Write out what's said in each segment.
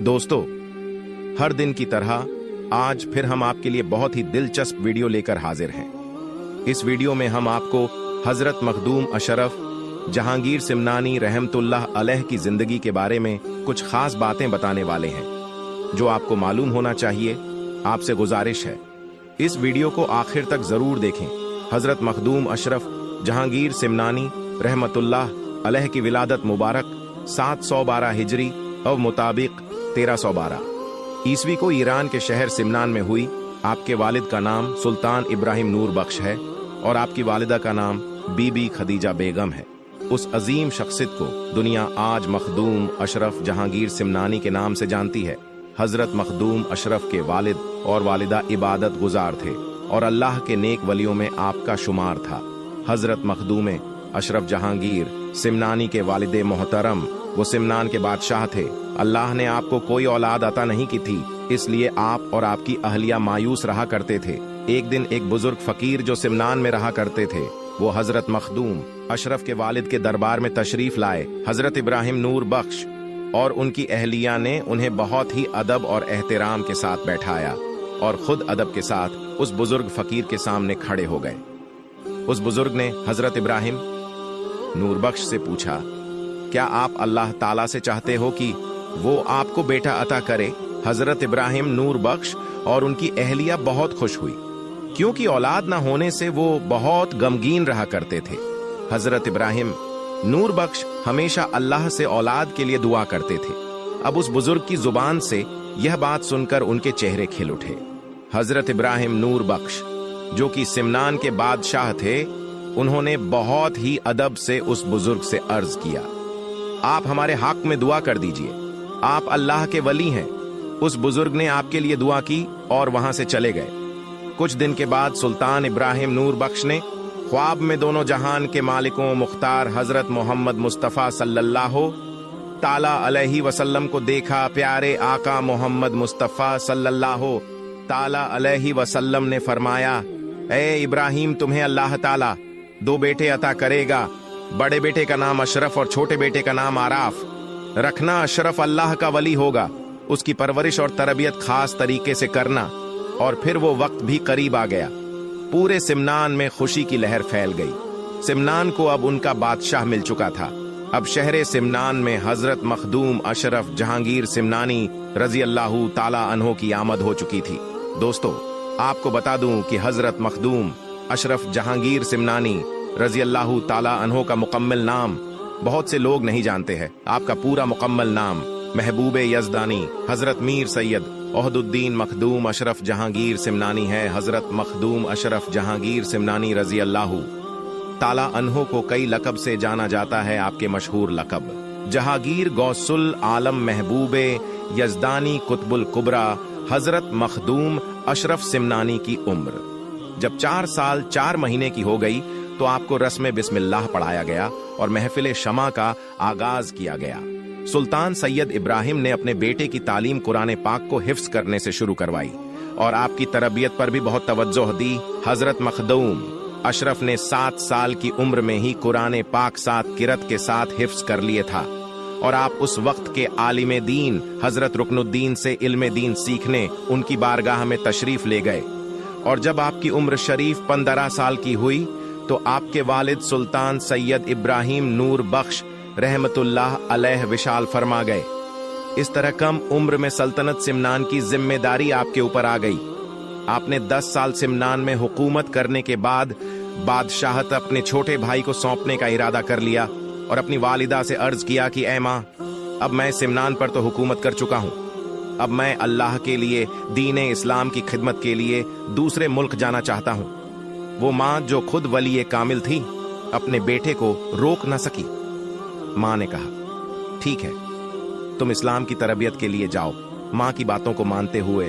दोस्तों, हर दिन की तरह आज फिर हम आपके लिए बहुत ही दिलचस्प वीडियो लेकर हाजिर हैं। इस वीडियो में हम आपको हजरत मखदूम अशरफ जहांगीर सिमनानी रहमतुल्लाह अलैह की जिंदगी के बारे में कुछ खास बातें बताने वाले हैं जो आपको मालूम होना चाहिए। आपसे गुजारिश है, इस वीडियो को आखिर तक जरूर देखें। हजरत मखदूम अशरफ जहांगीर सिमनानी रहमतुल्लाह अलैह की विलादत मुबारक 712 हिजरी और मुताबिक 1312 ईस्वी को ईरान के शहर सिमनान में हुई। आपके वालिद का नाम सुल्तान इब्राहिम नूर बख्श है और आपकी वालिदा का नाम बीबी खदीजा बेगम है। उस अजीम शख्सियत को दुनिया आज मखदूम अशरफ जहांगीर सिमनानी के नाम से जानती है। हजरत मखदूम अशरफ के वालिद और वालिदा इबादत गुजार थे और अल्लाह के नेक वलियों में आपका शुमार था। हजरत मखदूम अशरफ जहांगीर सिमनानी के वालिदे मोहतरम वो सिमनान के बादशाह थे। अल्लाह ने आपको कोई औलाद अता नहीं की थी, इसलिए आप और आपकी अहलिया मायूस रहा करते थे। एक दिन एक बुजुर्ग फकीर जो सिमनान में रहा करते थे, वो हजरत मखदूम अशरफ के वालिद के दरबार में तशरीफ लाए। हजरत इब्राहिम नूर बख्श और उनकी अहलिया ने उन्हें बहुत ही अदब और एहतराम के साथ बैठाया और खुद अदब के साथ उस बुजुर्ग फकीर के सामने खड़े हो गए। उस बुजुर्ग ने हजरत इब्राहिम नूर बख्श से पूछा, क्या आप अल्लाह ताला से चाहते हो कि वो आपको बेटा अता करे? हजरत इब्राहिम नूर बख्श और उनकी अहलिया बहुत खुश हुई, क्योंकि औलाद न होने से वो बहुत गमगीन रहा करते थे। हजरत इब्राहिम नूर बख्श हमेशा अल्लाह से औलाद के लिए दुआ करते थे। अब उस बुजुर्ग की जुबान से यह बात सुनकर उनके चेहरे खिल उठे। हजरत इब्राहिम नूर बख्श जो कि सिमनान के बादशाह थे, उन्होंने बहुत ही अदब से उस बुजुर्ग से अर्ज किया, आप हमारे हक में दुआ कर दीजिए, आप अल्लाह के वली हैं। उस बुजुर्ग ने आपके लिए दुआ की और वहां से चले गए। कुछ दिन के बाद सुल्तान इब्राहिम नूर बख्श ने ख्वाब में दोनों जहान के मालिकों मुख्तार हजरत मोहम्मद मुस्तफ़ा सल्लल्लाहु ताला अलैहि वसल्लम को देखा। प्यारे आका मोहम्मद मुस्तफ़ा सल्लल्लाहु ताला अलैहि वसल्लम ने फरमाया, ए इब्राहिम, तुम्हें अल्लाह ताला 2 बेटे अता करेगा। बड़े बेटे का नाम अशरफ और छोटे बेटे का नाम आराफ रखना। अशरफ अल्लाह का वली होगा, उसकी परवरिश और तरबियत खास तरीके से करना। और फिर वो वक्त भी करीब आ गया। पूरे सिमनान में खुशी की लहर फैल गई। सिमनान को अब उनका बादशाह मिल चुका था। अब शहर सिमनान में हजरत मखदूम अशरफ जहांगीर सिमनानी रजी अल्लाह ताला अन्हो की आमद हो चुकी थी। दोस्तों, आपको बता दूं कि हजरत मखदूम अशरफ जहांगीर सिमनानी रजी अल्लाह ताला अन्हो का मुकम्मल नाम बहुत से लोग नहीं जानते हैं। आपका पूरा मुकम्मल नाम महबूबे यज़दानी हजरत मीर सैयद ओहदुद्दीन मखदूम अशरफ जहांगीर सिमनानी है। हजरत मखदूम अशरफ जहांगीर सिमनानी रजी अल्लाह ताला अन्हो को कई लकब से जाना जाता है। आपके मशहूर लकब जहांगीर गौसुल आलम महबूबे यज़दानी कुतुबुल कुबरा। हजरत मखदूम अशरफ सिमनानी की उम्र जब 4 साल 4 महीने की हो गई तो आपको रस्म बिस्मिल्लाह पढ़ाया गया और महफिल शमा का आगाज किया गया। सुल्तान सैयद इब्राहिम ने अपने बेटे की तालीम कुरान पाक को हिफ्ज करने से शुरू करवाई और आपकी तरबियत पर भी बहुत तवज्जो दी। हजरत मखदूम अशरफ ने 7 साल की उम्र में ही कुरान पाक 7 किरत के साथ हिफ्ज कर लिए था और आप उस वक्त के आलिम दीन हजरत रुकनुद्दीन से इल्म दीन सीखने उनकी बारगाह में तशरीफ ले गए। और जब आपकी उम्र शरीफ 15 साल की हुई तो आपके वालिद सुल्तान सैयद इब्राहिम नूर बख्श रहमतुल्लाह अलैह विशाल फरमा गए। इस तरह कम उम्र में सल्तनत सिमनान की जिम्मेदारी आपके ऊपर आ गई। आपने 10 साल सिमनान में हुकूमत करने के बाद बादशाहत अपने छोटे भाई को सौंपने का इरादा कर लिया और अपनी वालिदा से अर्ज किया कि ऐ माँ, अब मैं सिमनान पर तो हुकूमत कर चुका हूँ, अब मैं अल्लाह के लिए दीन इस्लाम की खिदमत के लिए दूसरे मुल्क जाना चाहता हूँ। वो माँ जो खुद वली कामिल थी, अपने बेटे को रोक न सकी। माँ ने कहा, ठीक है, तुम इस्लाम की तरबियत के लिए जाओ। माँ की बातों को मानते हुए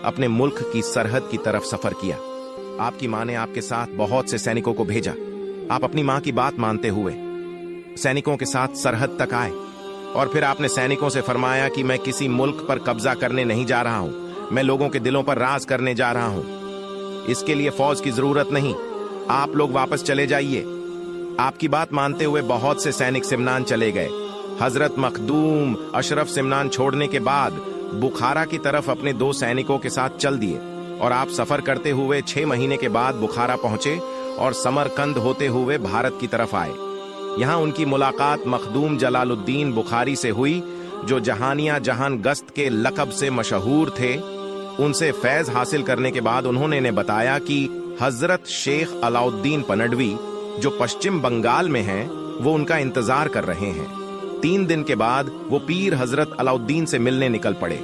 अपने मुल्क की सरहद की तरफ सफर किया। आपकी माँ ने आपके साथ बहुत से सैनिकों को भेजा। आप अपनी माँ की बात मानते हुए सैनिकों के साथ सरहद तक आए और फिर आपने सैनिकों से फरमाया कि मैं किसी मुल्क पर कब्जा करने नहीं जा रहा हूँ, मैं लोगों के दिलों पर राज करने जा रहा हूँ। इसके लिए फौज की जरूरत नहीं, आप लोग वापस चले जाइए। आपकी बात मानते हुए बहुत से सैनिक सिमनान चले गए। हजरत मखदूम अशरफ सिमनान छोड़ने के बाद बुखारा की तरफ अपने 2 सैनिकों के साथ चल दिए और आप सफर करते हुए 6 महीने के बाद बुखारा पहुंचे और समरकंद होते हुए भारत की तरफ आए। यहाँ उनकी मुलाकात मखदूम जलालुद्दीन बुखारी से हुई, जो जहानिया जहान गस्त के लक़ब से मशहूर थे। उनसे फैज हासिल करने के बाद उन्होंने ने बताया कि हजरत शेख अलाउद्दीन पनडवी, जो पश्चिम बंगाल में हैं, वो उनका इंतजार कर रहे हैं। 3 दिन के बाद वो पीर हजरत अलाउद्दीन से मिलने निकल पड़े।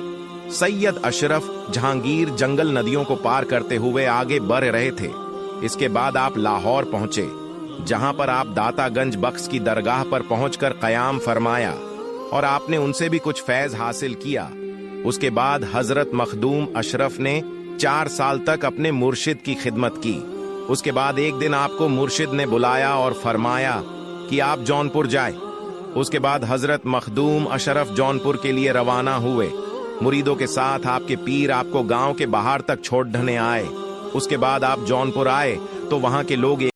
सैयद अशरफ जहांगीर जंगल नदियों को पार करते हुए आगे बढ़ रहे थे। इसके बाद आप लाहौर पहुंचे, जहां पर आप दातागंज बख्श की दरगाह पर पहुंचकर क़याम फरमाया और आपने उनसे भी कुछ फैज हासिल किया। उसके बाद हजरत मखदूम अशरफ ने 4 साल तक अपने मुर्शिद की खिदमत की। उसके बाद एक दिन आपको मुर्शिद ने बुलाया और फरमाया कि आप जौनपुर जाए। उसके बाद हजरत मखदूम अशरफ जौनपुर के लिए रवाना हुए। मुरीदों के साथ आपके पीर आपको गांव के बाहर तक छोड़ने आए। उसके बाद आप जौनपुर आए तो वहां के लोग